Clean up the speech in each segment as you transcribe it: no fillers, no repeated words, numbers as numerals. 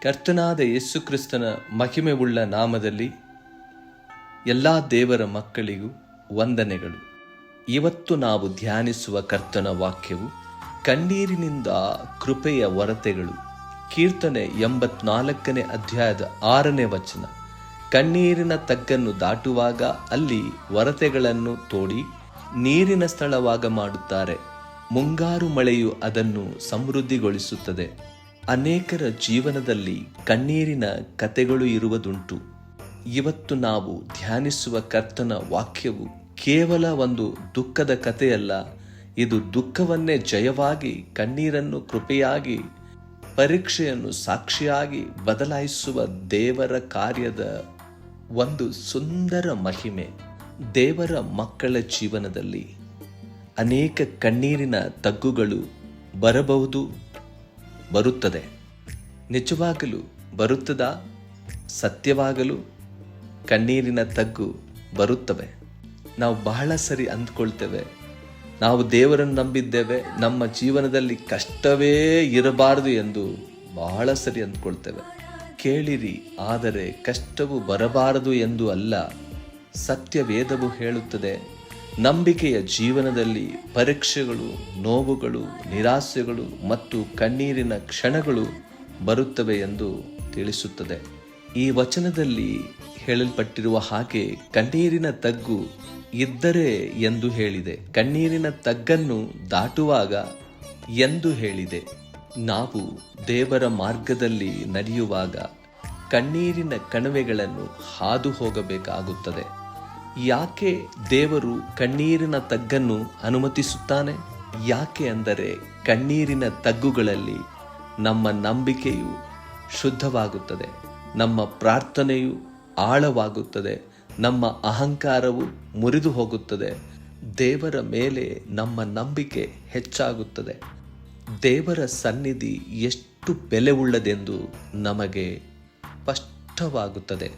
ಕರ್ತನಾದ ಯೇಸು ಕ್ರಿಸ್ತನ ಮಹಿಮೆಯುಳ್ಳ ನಾಮದಲ್ಲಿ ಎಲ್ಲ ದೇವರ ಮಕ್ಕಳಿಗೂ ವಂದನೆಗಳು. ಇವತ್ತು ನಾವು ಧ್ಯಾನಿಸುವ ಕರ್ತನ ವಾಕ್ಯವು ಕಣ್ಣೀರಿನಿಂದ ಕೃಪೆಯ ಹೊರತೆಗಳು. ಕೀರ್ತನೆ 84ನೇ ಅಧ್ಯಾಯದ 6ನೇ ವಚನ. ಕಣ್ಣೀರಿನ ತಗ್ಗನ್ನು ದಾಟುವಾಗ ಅಲ್ಲಿ ಹೊರತೆಗಳನ್ನು ತೋಡಿ ನೀರಿನ ಸ್ಥಳವಾಗ ಮಾಡುತ್ತಾರೆ. ಮುಂಗಾರು ಮಳೆಯು ಅದನ್ನು ಸಮೃದ್ಧಿಗೊಳಿಸುತ್ತದೆ. ಅನೇಕರ ಜೀವನದಲ್ಲಿ ಕಣ್ಣೀರಿನ ಕತೆಗಳು ಇರುವುದುಂಟು. ಇವತ್ತು ನಾವು ಧ್ಯಾನಿಸುವ ಕರ್ತನ ವಾಕ್ಯವು ಕೇವಲ ಒಂದು ದುಃಖದ ಕಥೆಯಲ್ಲ. ಇದು ದುಃಖವನ್ನೇ ಜಯವಾಗಿ, ಕಣ್ಣೀರನ್ನು ಕೃಪೆಯಾಗಿ, ಪರೀಕ್ಷೆಯನ್ನು ಸಾಕ್ಷಿಯಾಗಿ ಬದಲಾಯಿಸುವ ದೇವರ ಕಾರ್ಯದ ಒಂದು ಸುಂದರ ಮಹಿಮೆ. ದೇವರ ಮಕ್ಕಳ ಜೀವನದಲ್ಲಿ ಅನೇಕ ಕಣ್ಣೀರಿನ ತಗ್ಗುಗಳು ಬರಬಹುದು, ಬರುತ್ತದೆ. ನಿಜವಾಗಲೂ ಬರುತ್ತದಾ? ಸತ್ಯವಾಗಲು ಕಣ್ಣೀರಿನ ತಗ್ಗು ಬರುತ್ತವೆ. ನಾವು ಬಹಳ ಸರಿ ಅಂದ್ಕೊಳ್ತೇವೆ, ನಾವು ದೇವರನ್ನು ನಂಬಿದ್ದೇವೆ, ನಮ್ಮ ಜೀವನದಲ್ಲಿ ಕಷ್ಟವೇ ಇರಬಾರದು ಎಂದು ಬಹಳ ಸರಿ ಅಂದ್ಕೊಳ್ತೇವೆ. ಕೇಳಿರಿ, ಆದರೆ ಕಷ್ಟವು ಬರಬಾರದು ಎಂದು ಅಲ್ಲ. ಸತ್ಯವೇದವು ಹೇಳುತ್ತದೆ, ನಂಬಿಕೆಯ ಜೀವನದಲ್ಲಿ ಪರೀಕ್ಷೆಗಳು, ನೋವುಗಳು, ನಿರಾಸೆಗಳು ಮತ್ತು ಕಣ್ಣೀರಿನ ಕ್ಷಣಗಳು ಬರುತ್ತವೆ ಎಂದು ತಿಳಿಸುತ್ತದೆ. ಈ ವಚನದಲ್ಲಿ ಹೇಳಲ್ಪಟ್ಟಿರುವ ಹಾಗೆ ಕಣ್ಣೀರಿನ ತಗ್ಗು ಇದ್ದರೆ ಎಂದು ಹೇಳಿದೆ. ಕಣ್ಣೀರಿನ ತಗ್ಗನ್ನು ದಾಟುವಾಗ ಎಂದು ಹೇಳಿದೆ. ನಾವು ದೇವರ ಮಾರ್ಗದಲ್ಲಿ ನಡೆಯುವಾಗ ಕಣ್ಣೀರಿನ ಕಣಿವೆಗಳನ್ನು ಹಾದು ಹೋಗಬೇಕಾಗುತ್ತದೆ. ಯಾಕೆ ದೇವರು ಕಣ್ಣೀರಿನ ತಗ್ಗನ್ನು ಅನುಮತಿಸುತ್ತಾನೆ? ಯಾಕೆ ಅಂದರೆ ಕಣ್ಣೀರಿನ ತಗ್ಗುಗಳಲ್ಲಿ ನಮ್ಮ ನಂಬಿಕೆಯು ಶುದ್ಧವಾಗುತ್ತದೆ, ನಮ್ಮ ಪ್ರಾರ್ಥನೆಯು ಆಳವಾಗುತ್ತದೆ, ನಮ್ಮ ಅಹಂಕಾರವು ಮುರಿದು ಹೋಗುತ್ತದೆ, ದೇವರ ಮೇಲೆ ನಮ್ಮ ನಂಬಿಕೆ ಹೆಚ್ಚಾಗುತ್ತದೆ. ದೇವರ ಸನ್ನಿಧಿ ಎಷ್ಟು ಬೆಲೆಯುಳ್ಳದೆಂದು ನಮಗೆ ಸ್ಪಷ್ಟವಾಗುತ್ತದೆ.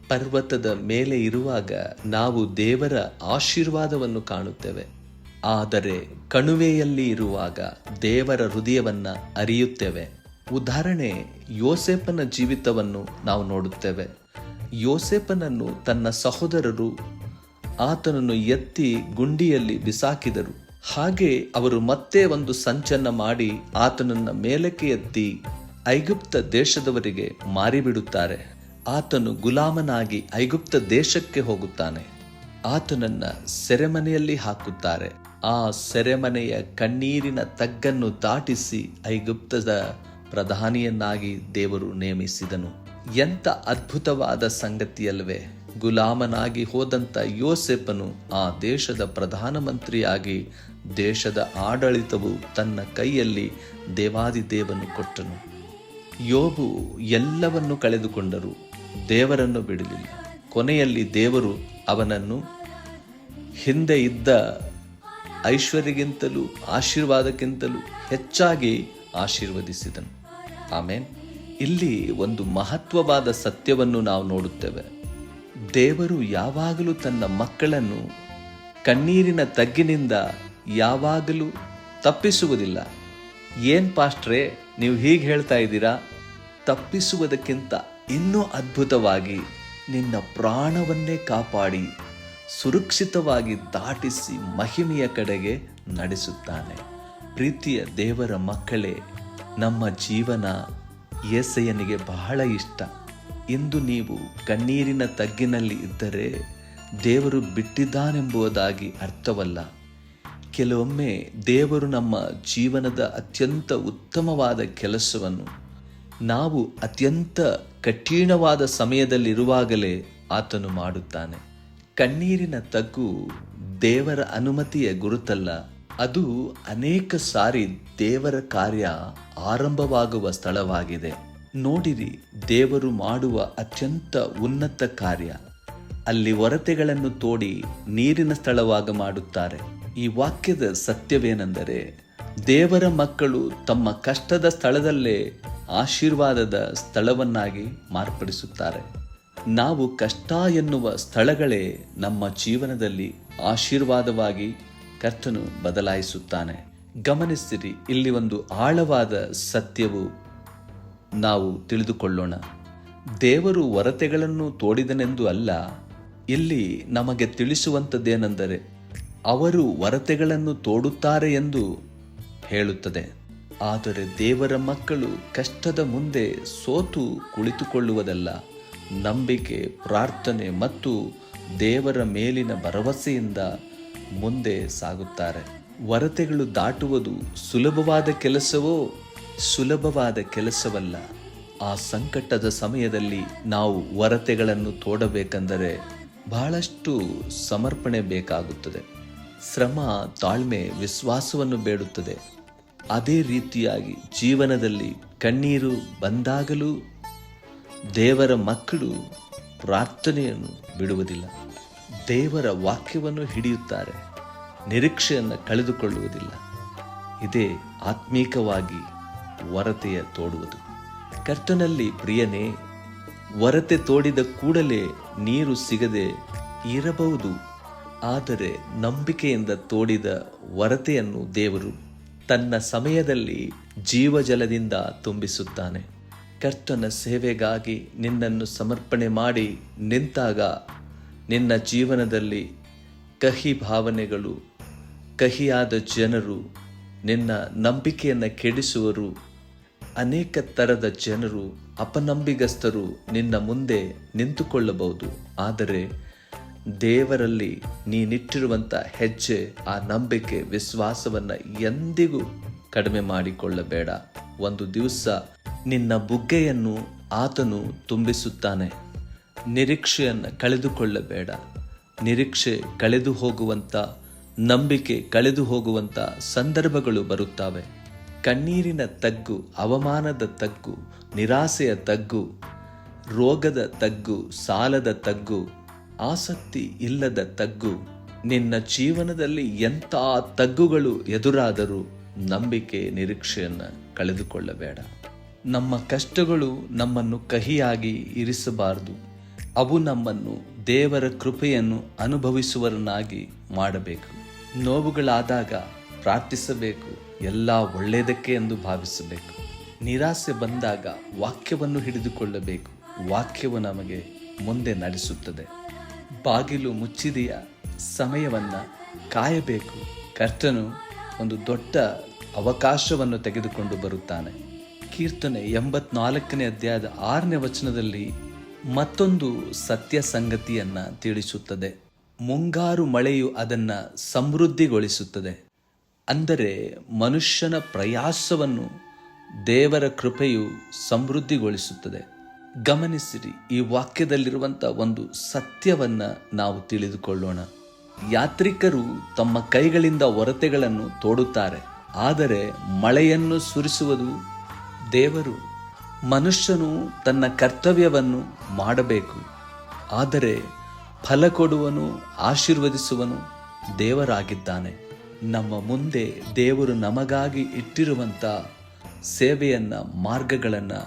ಪರ್ವತದ ಮೇಲೆ ಇರುವಾಗ ನಾವು ದೇವರ ಆಶೀರ್ವಾದವನ್ನು ಕಾಣುತ್ತೇವೆ, ಆದರೆ ಕಣಿವೆಯಲ್ಲಿ ಇರುವಾಗ ದೇವರ ಹೃದಯವನ್ನು ಅರಿಯುತ್ತೇವೆ. ಉದಾಹರಣೆ, ಯೋಸೇಫನ ಜೀವಿತವನ್ನು ನಾವು ನೋಡುತ್ತೇವೆ. ಯೋಸೇಫನನ್ನು ತನ್ನ ಸಹೋದರರು ಆತನನ್ನು ಎತ್ತಿ ಗುಂಡಿಯಲ್ಲಿ ಬಿಸಾಕಿದರು. ಹಾಗೆ ಅವರು ಮತ್ತೆ ಒಂದು ಸಂಚನ್ನು ಮಾಡಿ ಆತನನ್ನು ಮೇಲಕ್ಕೆ ಎತ್ತಿ ಐಗುಪ್ತ ದೇಶದವರಿಗೆ ಮಾರಿಬಿಡುತ್ತಾರೆ. ಆತನು ಗುಲಾಮನಾಗಿ ಐಗುಪ್ತ ದೇಶಕ್ಕೆ ಹೋಗುತ್ತಾನೆ. ಆತನನ್ನು ಸೆರೆಮನೆಯಲ್ಲಿ ಹಾಕುತ್ತಾರೆ. ಆ ಸೆರೆಮನೆಯ ಕಣ್ಣೀರಿನ ತಗ್ಗನ್ನು ದಾಟಿಸಿ ಐಗುಪ್ತದ ಪ್ರಧಾನಿಯನ್ನಾಗಿ ದೇವರು ನೇಮಿಸಿದನು. ಎಂಥ ಅದ್ಭುತವಾದ ಸಂಗತಿಯಲ್ವೇ! ಗುಲಾಮನಾಗಿ ಹೋದಂಥ ಯೋಸೇಫನು ಆ ದೇಶದ ಪ್ರಧಾನಮಂತ್ರಿಯಾಗಿ ದೇಶದ ಆಡಳಿತವು ತನ್ನ ಕೈಯಲ್ಲಿ ದೇವಾದಿದೇವನು ಕೊಟ್ಟನು. ಯೋಬು ಎಲ್ಲವನ್ನು ಕಳೆದುಕೊಂಡರು, ದೇವರನ್ನು ಬಿಡಲಿಲ್ಲ. ಕೊನೆಯಲ್ಲಿ ದೇವರು ಅವನನ್ನು ಹಿಂದೆ ಇದ್ದ ಐಶ್ವರ್ಯಕ್ಕಿಂತಲೂ ಆಶೀರ್ವಾದಕ್ಕಿಂತಲೂ ಹೆಚ್ಚಾಗಿ ಆಶೀರ್ವದಿಸಿದನು. ಆಮೇನ್. ಇಲ್ಲಿ ಒಂದು ಮಹತ್ವವಾದ ಸತ್ಯವನ್ನು ನಾವು ನೋಡುತ್ತೇವೆ. ದೇವರು ಯಾವಾಗಲೂ ತನ್ನ ಮಕ್ಕಳನ್ನು ಕಣ್ಣೀರಿನ ತಗ್ಗಿನಿಂದ ಯಾವಾಗಲೂ ತಪ್ಪಿಸುವುದಿಲ್ಲ. ಏನ್ ಪಾಸ್ಟ್ರೇ, ನೀವು ಹೀಗೆ ಹೇಳ್ತಾ ಇದ್ದೀರಾ? ತಪ್ಪಿಸುವುದಕ್ಕಿಂತ ಇನ್ನೂ ಅದ್ಭುತವಾಗಿ ನಿನ್ನ ಪ್ರಾಣವನ್ನೇ ಕಾಪಾಡಿ ಸುರಕ್ಷಿತವಾಗಿ ದಾಟಿಸಿ ಮಹಿಮೆಯ ಕಡೆಗೆ ನಡೆಸುತ್ತಾನೆ. ಪ್ರೀತಿಯ ದೇವರ ಮಕ್ಕಳೇ, ನಮ್ಮ ಜೀವನ ಯೇಸಯ್ಯನಿಗೆ ಬಹಳ ಇಷ್ಟ. ಇಂದು ನೀವು ಕಣ್ಣೀರಿನ ತಗ್ಗಿನಲ್ಲಿ ಇದ್ದರೆ ದೇವರು ಬಿಟ್ಟಿದ್ದಾನೆಂಬುದಾಗಿ ಅರ್ಥವಲ್ಲ. ಕೆಲವೊಮ್ಮೆ ದೇವರು ನಮ್ಮ ಜೀವನದ ಅತ್ಯಂತ ಉತ್ತಮವಾದ ಕೆಲಸವನ್ನು ನಾವು ಅತ್ಯಂತ ಕಠಿಣವಾದ ಸಮಯದಲ್ಲಿರುವಾಗಲೇ ಆತನು ಮಾಡುತ್ತಾನೆ. ಕಣ್ಣೀರಿನ ತಗ್ಗು ದೇವರ ಅನುಮತಿಯ ಗುರುತಲ್ಲ, ಅದು ಅನೇಕ ಸಾರಿ ದೇವರ ಕಾರ್ಯ ಆರಂಭವಾಗುವ ಸ್ಥಳವಾಗಿದೆ. ನೋಡಿರಿ, ದೇವರು ಮಾಡುವ ಅತ್ಯಂತ ಉನ್ನತ ಕಾರ್ಯ. ಅಲ್ಲಿ ಹೊರತೆಗಳನ್ನು ತೋಡಿ ನೀರಿನ ಸ್ಥಳವಾಗ ಮಾಡುತ್ತಾರೆ. ಈ ವಾಕ್ಯದ ಸತ್ಯವೇನೆಂದರೆ, ದೇವರ ಮಕ್ಕಳು ತಮ್ಮ ಕಷ್ಟದ ಸ್ಥಳದಲ್ಲೇ ಆಶೀರ್ವಾದದ ಸ್ಥಳವನ್ನಾಗಿ ಮಾರ್ಪಡಿಸುತ್ತಾರೆ. ನಾವು ಕಷ್ಟ ಎನ್ನುವ ಸ್ಥಳಗಳೇ ನಮ್ಮ ಜೀವನದಲ್ಲಿ ಆಶೀರ್ವಾದವಾಗಿ ಕರ್ತನು ಬದಲಾಯಿಸುತ್ತಾನೆ. ಗಮನಿಸಿರಿ, ಇಲ್ಲಿ ಒಂದು ಆಳವಾದ ಸತ್ಯವು ನಾವು ತಿಳಿದುಕೊಳ್ಳೋಣ. ದೇವರು ಒರತೆಗಳನ್ನು ತೋಡಿದನೆಂದು ಅಲ್ಲ, ಇಲ್ಲಿ ನಮಗೆ ತಿಳಿಸುವಂಥದ್ದೇನೆಂದರೆ ಅವರು ಒರತೆಗಳನ್ನು ತೋಡುತ್ತಾರೆ ಎಂದು ಹೇಳುತ್ತದೆ. ಆದರೆ ದೇವರ ಮಕ್ಕಳು ಕಷ್ಟದ ಮುಂದೆ ಸೋತು ಕುಳಿತುಕೊಳ್ಳುವುದಲ್ಲ, ನಂಬಿಕೆ, ಪ್ರಾರ್ಥನೆ ಮತ್ತು ದೇವರ ಮೇಲಿನ ಭರವಸೆಯಿಂದ ಮುಂದೆ ಸಾಗುತ್ತಾರೆ. ಒರತೆಗಳು ದಾಟುವುದು ಸುಲಭವಾದ ಕೆಲಸವೋ? ಸುಲಭವಾದ ಕೆಲಸವಲ್ಲ. ಆ ಸಂಕಟದ ಸಮಯದಲ್ಲಿ ನಾವು ಒರತೆಗಳನ್ನು ತೋಡಬೇಕೆಂದರೆ ಬಹಳಷ್ಟು ಸಮರ್ಪಣೆ ಬೇಕಾಗುತ್ತದೆ. ಶ್ರಮ, ತಾಳ್ಮೆ, ವಿಶ್ವಾಸವನ್ನು ಬೇಡುತ್ತದೆ. ಅದೇ ರೀತಿಯಾಗಿ ಜೀವನದಲ್ಲಿ ಕಣ್ಣೀರು ಬಂದಾಗಲೂ ದೇವರ ಮಕ್ಕಳು ಪ್ರಾರ್ಥನೆಯನ್ನು ಬಿಡುವುದಿಲ್ಲ. ದೇವರ ವಾಕ್ಯವನ್ನು ಹಿಡಿಯುತ್ತಾರೆ, ನಿರೀಕ್ಷೆಯನ್ನು ಕಳೆದುಕೊಳ್ಳುವುದಿಲ್ಲ. ಇದೇ ಆತ್ಮೀಕವಾಗಿ ಒರತೆಯ ತೋಡುವುದು. ಕರ್ತನಲ್ಲಿ ಪ್ರಿಯನೇ, ಒರತೆ ತೋಡಿದ ಕೂಡಲೇ ನೀರು ಸಿಗದೆ ಇರಬಹುದು, ಆದರೆ ನಂಬಿಕೆಯಿಂದ ತೋಡಿದ ಒರತೆಯನ್ನು ದೇವರು ತನ್ನ ಸಮಯದಲ್ಲಿ ಜೀವಜಲದಿಂದ ತುಂಬಿಸುತ್ತಾನೆ. ಕರ್ತನ ಸೇವೆಗಾಗಿ ನಿನ್ನನ್ನು ಸಮರ್ಪಣೆ ಮಾಡಿ ನಿಂತಾಗ ನಿನ್ನ ಜೀವನದಲ್ಲಿ ಕಹಿ ಭಾವನೆಗಳು, ಕಹಿಯಾದ ಜನರು, ನಿನ್ನ ನಂಬಿಕೆಯನ್ನು ಕೆಡಿಸುವರು, ಅನೇಕ ಥರದ ಜನರು, ಅಪನಂಬಿಗಸ್ತರು ನಿನ್ನ ಮುಂದೆ ನಿಂತುಕೊಳ್ಳಬಹುದು. ಆದರೆ ದೇವರಲ್ಲಿ ನೀನಿಟ್ಟಿರುವಂಥ ಹೆಜ್ಜೆ, ಆ ನಂಬಿಕೆ, ವಿಶ್ವಾಸವನ್ನು ಎಂದಿಗೂ ಕಡಿಮೆ ಮಾಡಿಕೊಳ್ಳಬೇಡ. ಒಂದು ದಿವಸ ನಿನ್ನ ಬುಗ್ಗೆಯನ್ನು ಆತನು ತುಂಬಿಸುತ್ತಾನೆ. ನಿರೀಕ್ಷೆಯನ್ನು ಕಳೆದುಕೊಳ್ಳಬೇಡ. ನಿರೀಕ್ಷೆ ಕಳೆದು ಹೋಗುವಂಥ, ನಂಬಿಕೆ ಕಳೆದು ಹೋಗುವಂಥ ಸಂದರ್ಭಗಳು ಬರುತ್ತವೆ. ಕಣ್ಣೀರಿನ ತಗ್ಗು, ಅವಮಾನದ ತಗ್ಗು, ನಿರಾಸೆಯ ತಗ್ಗು, ರೋಗದ ತಗ್ಗು, ಸಾಲದ ತಗ್ಗು, ಆಸಕ್ತಿ ಇಲ್ಲದ ತಗ್ಗು, ನಿನ್ನ ಜೀವನದಲ್ಲಿ ಎಂಥ ತಗ್ಗುಗಳು ಎದುರಾದರೂ ನಂಬಿಕೆ, ನಿರೀಕ್ಷೆಯನ್ನು ಕಳೆದುಕೊಳ್ಳಬೇಡ. ನಮ್ಮ ಕಷ್ಟಗಳು ನಮ್ಮನ್ನು ಕಹಿಯಾಗಿ ಇರಿಸಬಾರದು. ಅವು ನಮ್ಮನ್ನು ದೇವರ ಕೃಪೆಯನ್ನು ಅನುಭವಿಸುವರನ್ನಾಗಿ ಮಾಡಬೇಕು. ನೋವುಗಳಾದಾಗ ಪ್ರಾರ್ಥಿಸಬೇಕು, ಎಲ್ಲ ಒಳ್ಳೆಯದಕ್ಕೆ ಎಂದು ಭಾವಿಸಬೇಕು. ನಿರಾಸೆ ಬಂದಾಗ ವಾಕ್ಯವನ್ನು ಹಿಡಿದುಕೊಳ್ಳಬೇಕು. ವಾಕ್ಯವು ನಮಗೆ ಮುಂದೆ ನಡೆಸುತ್ತದೆ. ಬಾಗಿಲು ಮುಚ್ಚಿದೆಯ ಸಮಯವನ್ನು ಕಾಯಬೇಕು. ಕರ್ತನು ಒಂದು ದೊಡ್ಡ ಅವಕಾಶವನ್ನು ತೆಗೆದುಕೊಂಡು ಬರುತ್ತಾನೆ. ಕೀರ್ತನೆ 84ನೇ ಅಧ್ಯಾಯದ 6ನೇ ವಚನದಲ್ಲಿ ಮತ್ತೊಂದು ಸತ್ಯ ಸಂಗತಿಯನ್ನು ತಿಳಿಸುತ್ತದೆ. ಮುಂಗಾರು ಮಳೆಯು ಅದನ್ನು ಸಮೃದ್ಧಿಗೊಳಿಸುತ್ತದೆ. ಅಂದರೆ ಮನುಷ್ಯನ ಪ್ರಯಾಸವನ್ನು ದೇವರ ಕೃಪೆಯು ಸಮೃದ್ಧಿಗೊಳಿಸುತ್ತದೆ. ಗಮನಿಸಿರಿ, ಈ ವಾಕ್ಯದಲ್ಲಿರುವಂಥ ಒಂದು ಸತ್ಯವನ್ನು ನಾವು ತಿಳಿದುಕೊಳ್ಳೋಣ. ಯಾತ್ರಿಕರು ತಮ್ಮ ಕೈಗಳಿಂದ ಒರತೆಗಳನ್ನು ತೋಡುತ್ತಾರೆ, ಆದರೆ ಮಳೆಯನ್ನು ಸುರಿಸುವುದು ದೇವರು. ಮನುಷ್ಯನು ತನ್ನ ಕರ್ತವ್ಯವನ್ನು ಮಾಡಬೇಕು, ಆದರೆ ಫಲ ಕೊಡುವನು, ಆಶೀರ್ವದಿಸುವನು ದೇವರಾಗಿದ್ದಾನೆ. ನಮ್ಮ ಮುಂದೆ ದೇವರು ನಮಗಾಗಿ ಇಟ್ಟಿರುವಂಥ ಸೇವೆಯನ್ನು, ಮಾರ್ಗಗಳನ್ನು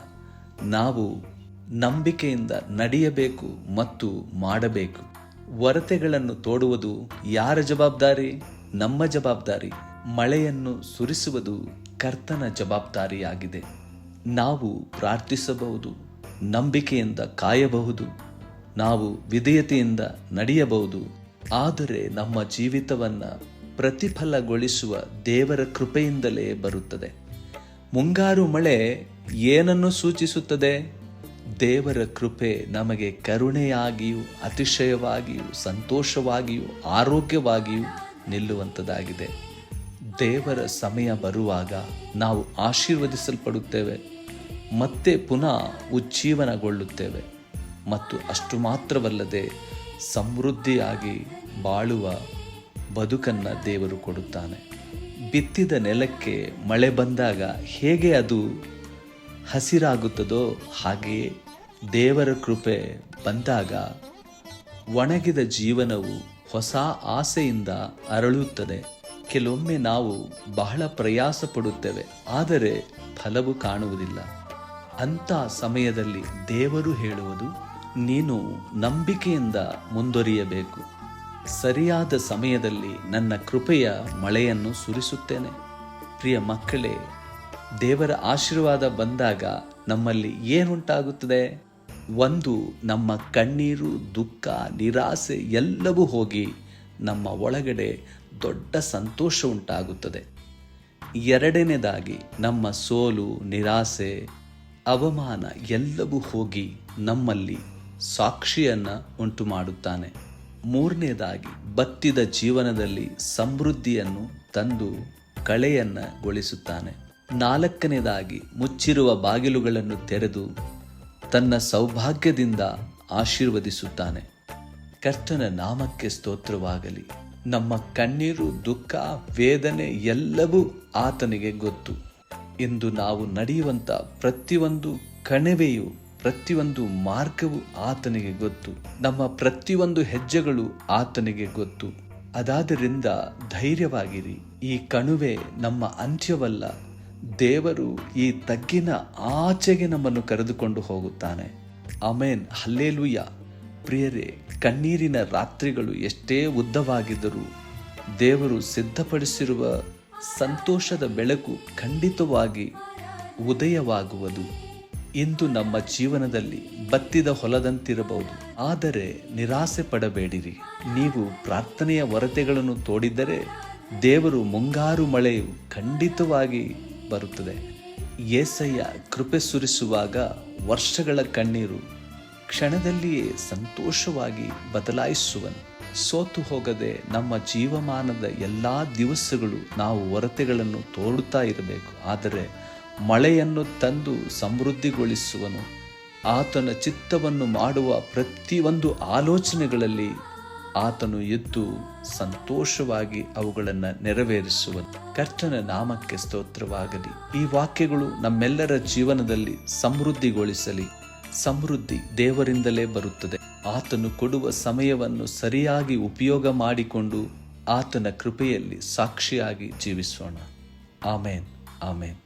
ನಾವು ನಂಬಿಕೆಯಿಂದ ನಡೆಯಬೇಕು ಮತ್ತು ಮಾಡಬೇಕು. ಒರತೆಗಳನ್ನು ತೋಡುವುದು ಯಾರ ಜವಾಬ್ದಾರಿ? ನಮ್ಮ ಜವಾಬ್ದಾರಿ. ಮಳೆಯನ್ನು ಸುರಿಸುವುದು ಕರ್ತನ ಜವಾಬ್ದಾರಿಯಾಗಿದೆ. ನಾವು ಪ್ರಾರ್ಥಿಸಬಹುದು, ನಂಬಿಕೆಯಿಂದ ಕಾಯಬಹುದು, ನಾವು ವಿಧೇಯತೆಯಿಂದ ನಡೆಯಬಹುದು. ಆದರೆ ನಮ್ಮ ಜೀವಿತವನ್ನು ಪ್ರತಿಫಲಗೊಳಿಸುವ ದೇವರ ಕೃಪೆಯಿಂದಲೇ ಬರುತ್ತದೆ. ಮುಂಗಾರು ಮಳೆ ಏನನ್ನು ಸೂಚಿಸುತ್ತದೆ? ದೇವರ ಕೃಪೆ ನಮಗೆ ಕರುಣೆಯಾಗಿಯೂ, ಅತಿಶಯವಾಗಿಯೂ, ಸಂತೋಷವಾಗಿಯೂ, ಆರೋಗ್ಯವಾಗಿಯೂ ನಿಲ್ಲುವಂಥದ್ದಾಗಿದೆ. ದೇವರ ಸಮಯ ಬರುವಾಗ ನಾವು ಆಶೀರ್ವದಿಸಲ್ಪಡುತ್ತೇವೆ, ಮತ್ತೆ ಪುನಃ ಉಜ್ಜೀವನಗೊಳ್ಳುತ್ತೇವೆ ಮತ್ತು ಅಷ್ಟು ಮಾತ್ರವಲ್ಲದೆ ಸಮೃದ್ಧಿಯಾಗಿ ಬಾಳುವ ಬದುಕನ್ನು ದೇವರು ಕೊಡುತ್ತಾನೆ. ಬಿತ್ತಿದ ನೆಲಕ್ಕೆ ಮಳೆ ಬಂದಾಗ ಹೇಗೆ ಅದು ಹಸಿರಾಗುತ್ತದೋ ಹಾಗೆಯೇ ದೇವರ ಕೃಪೆ ಬಂದಾಗ ಒಣಗಿದ ಜೀವನವು ಹೊಸ ಆಸೆಯಿಂದ ಅರಳುತ್ತದೆ. ಕೆಲವೊಮ್ಮೆ ನಾವು ಬಹಳ ಪ್ರಯಾಸ ಪಡುತ್ತೇವೆ, ಆದರೆ ಫಲವು ಕಾಣುವುದಿಲ್ಲ. ಅಂಥ ಸಮಯದಲ್ಲಿ ದೇವರು ಹೇಳುವುದು, ನೀನು ನಂಬಿಕೆಯಿಂದ ಮುಂದುವರಿಯಬೇಕು. ಸರಿಯಾದ ಸಮಯದಲ್ಲಿ ನನ್ನ ಕೃಪೆಯ ಮಳೆಯನ್ನು ಸುರಿಸುತ್ತೇನೆ. ಪ್ರಿಯ ಮಕ್ಕಳೇ, ದೇವರ ಆಶೀರ್ವಾದ ಬಂದಾಗ ನಮ್ಮಲ್ಲಿ ಏನುಂಟಾಗುತ್ತದೆ? ಒಂದು, ನಮ್ಮ ಕಣ್ಣೀರು, ದುಃಖ, ನಿರಾಸೆ ಎಲ್ಲವೂ ಹೋಗಿ ನಮ್ಮ ಒಳಗಡೆ ದೊಡ್ಡ ಸಂತೋಷ ಉಂಟಾಗುತ್ತದೆ. ಎರಡನೇದಾಗಿ, ನಮ್ಮ ಸೋಲು, ನಿರಾಸೆ, ಅವಮಾನ ಎಲ್ಲವೂ ಹೋಗಿ ನಮ್ಮಲ್ಲಿ ಸಾಕ್ಷಿಯನ್ನು ಉಂಟು ಮಾಡುತ್ತಾನೆ. ಮೂರನೇದಾಗಿ, ಬತ್ತಿದ ಜೀವನದಲ್ಲಿ ಸಮೃದ್ಧಿಯನ್ನು ತಂದು ಕಳೆಯನ್ನು ಗೊಳಿಸುತ್ತಾನೆ. ನಾಲ್ಕನೇದಾಗಿ, ಮುಚ್ಚಿರುವ ಬಾಗಿಲುಗಳನ್ನು ತೆರೆದು ತನ್ನ ಸೌಭಾಗ್ಯದಿಂದ ಆಶೀರ್ವದಿಸುತ್ತಾನೆ. ಕರ್ತನ ನಾಮಕ್ಕೆ ಸ್ತೋತ್ರವಾಗಲಿ. ನಮ್ಮ ಕಣ್ಣೀರು, ದುಃಖ, ವೇದನೆ ಎಲ್ಲವೂ ಆತನಿಗೆ ಗೊತ್ತು. ಇಂದು ನಾವು ನಡೆಯುವಂಥ ಪ್ರತಿಯೊಂದು ಕಣಿವೆಯು, ಪ್ರತಿಯೊಂದು ಮಾರ್ಗವು ಆತನಿಗೆ ಗೊತ್ತು. ನಮ್ಮ ಪ್ರತಿಯೊಂದು ಹೆಜ್ಜೆಗಳು ಆತನಿಗೆ ಗೊತ್ತು. ಅದಾದ್ದರಿಂದ ಧೈರ್ಯವಾಗಿರಿ. ಈ ಕಣಿವೆ ನಮ್ಮ ಅಂತ್ಯವಲ್ಲ. ದೇವರು ಈ ತಗ್ಗಿನ ಆಚೆಗೆ ನಮ್ಮನ್ನು ಕರೆದುಕೊಂಡು ಹೋಗುತ್ತಾನೆ. Amen, hallelujah. ಪ್ರಿಯರೇ, ಕಣ್ಣೀರಿನ ರಾತ್ರಿಗಳು ಎಷ್ಟೇ ಉದ್ದವಾಗಿದ್ದರೂ ದೇವರು ಸಿದ್ಧಪಡಿಸಿರುವ ಸಂತೋಷದ ಬೆಳಕು ಖಂಡಿತವಾಗಿ ಉದಯವಾಗುವುದು. ಇಂದು ನಮ್ಮ ಜೀವನದಲ್ಲಿ ಬತ್ತಿದ ಹೊಲದಂತಿರಬಹುದು, ಆದರೆ ನಿರಾಸೆ ಪಡಬೇಡಿರಿ. ನೀವು ಪ್ರಾರ್ಥನೆಯ ಹೊರತೆಗಳನ್ನು ತೋಡಿದರೆ ದೇವರು ಮುಂಗಾರು ಮಳೆಯು ಖಂಡಿತವಾಗಿ ಬರುತ್ತದೆ. ಯೇಸಯ್ಯ ಕೃಪೆ ಸುರಿಸುವಾಗ ವರ್ಷಗಳ ಕಣ್ಣೀರು ಕ್ಷಣದಲ್ಲಿಯೇ ಸಂತೋಷವಾಗಿ ಬದಲಾಯಿಸುವನು. ಸೋತು ಹೋಗದೆ ನಮ್ಮ ಜೀವಮಾನದ ಎಲ್ಲ ದಿವಸಗಳು ನಾವು ಹೊರತೆಗಳನ್ನು ತೋಡುತ್ತಾ ಇರಬೇಕು. ಆದರೆ ಮಳೆಯನ್ನು ತಂದು ಸಮೃದ್ಧಿಗೊಳಿಸುವನು. ಆತನ ಚಿತ್ತವನ್ನು ಮಾಡುವ ಪ್ರತಿಯೊಂದು ಆಲೋಚನೆಗಳಲ್ಲಿ ಆತನು ಎದ್ದು ಸಂತೋಷವಾಗಿ ಅವುಗಳನ್ನು ನೆರವೇರಿಸುವನು. ಕರ್ತನ ನಾಮಕ್ಕೆ ಸ್ತೋತ್ರವಾಗಲಿ. ಈ ವಾಕ್ಯಗಳು ನಮ್ಮೆಲ್ಲರ ಜೀವನದಲ್ಲಿ ಸಮೃದ್ಧಿಗೊಳಿಸಲಿ. ಸಮೃದ್ಧಿ ದೇವರಿಂದಲೇ ಬರುತ್ತದೆ. ಆತನು ಕೊಡುವ ಸಮಯವನ್ನು ಸರಿಯಾಗಿ ಉಪಯೋಗ ಮಾಡಿಕೊಂಡು ಆತನ ಕೃಪೆಯಲ್ಲಿ ಸಾಕ್ಷಿಯಾಗಿ ಜೀವಿಸೋಣ. ಆಮೇನ್, ಆಮೇನ್.